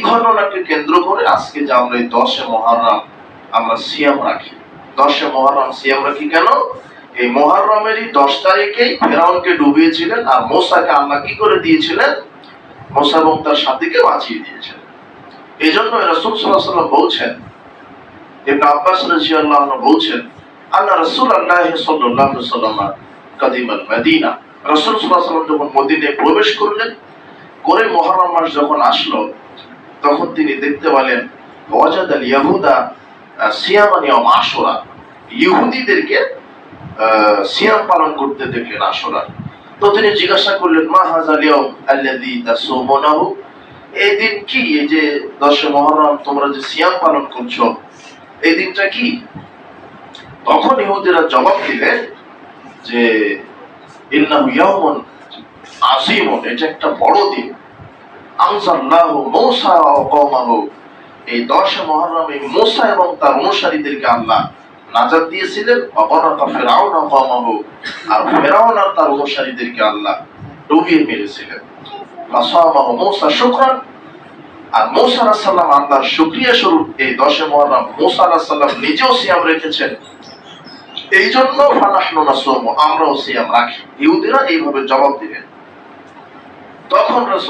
ঘটনাকে কেন্দ্র করে আজকে যে আমরা এই 10 মুহররম আমরা সিয়াম রাখি। 10 মুহররম সিয়াম রাখি কেন? এই মুহররমেরই 10 তারিখেই ফেরাউনকে ডুবিয়েছিলেন, আর মূসাকে আল্লাহ কি করে দিয়েছিলেন? মূসা এবং তার সাথীকে বাঁচিয়ে দিয়েছিলেন। এই জন্য রাসূল সাল্লাল্লাহু আলাইহি ওয়াসাল্লাম বলছেন, ইবনে আব্বাস রাদিয়াল্লাহু আনহু বলছেন, আল্লাহ রাসূলুল্লাহ সাল্লাল্লাহু আলাইহি ওয়াসাল্লাম কাদিমাল মদিনা, রাসূল সাল্লাল্লাহু আলাইহি ওয়াসাল্লাম যখন মদিনায় প্রবেশ করলেন, করে মুহররম মাস যখন আসলো, তখন তিনি দেখতে পেলেন ওয়াজাদাল ইয়াহুদা সিয়ামান ইয়াউম আশুরা, ইহুদিদেরকে সিয়াম পালন করতে দেখলেন আশুরা। তো তিনি জিজ্ঞাসা করলেন, মা হাযাল ইয়াউম আল্লাযী তাসুমুনাহু, এই দিন কি? এই যে 10 মুহররম তোমরা যে সিয়াম পালন করছো, এই দিনটা কি? তখন ইহুদিরা জবাব দিলেন যে ইন্নাহু ইয়াউমুন আযীমুন, এটা একটা বড় দিন। আনজাল্লাহু মূসা ওয়া কওমাহু, এই 10 মুহররমে মূসা এবং তার অনুসারীদেরকে আল্লাহ নাজাত দিয়েছিলেন। ওয়া গরাকা ফিরআউন ওয়া কওমাহু, আর ফিরআউন আর তার অনুসারীদেরকে আল্লাহ ডুবিয়ে মেরেছিলেন। ফাসামাহু মূসা শুকরান, আর মূসা আলাইহিস সালাম আল্লাহর শুকরিয়া স্বরূপ এই 10 মুহররম মূসা আলাইহিস সালাম নিজেও সিয়াম রেখেছেন। এই জন্য ফানাহনু নাসুমু, আমরাও সিয়াম রাখি। ইহুদিরা এইভাবে জবাব দিলেন। তখন রাসূল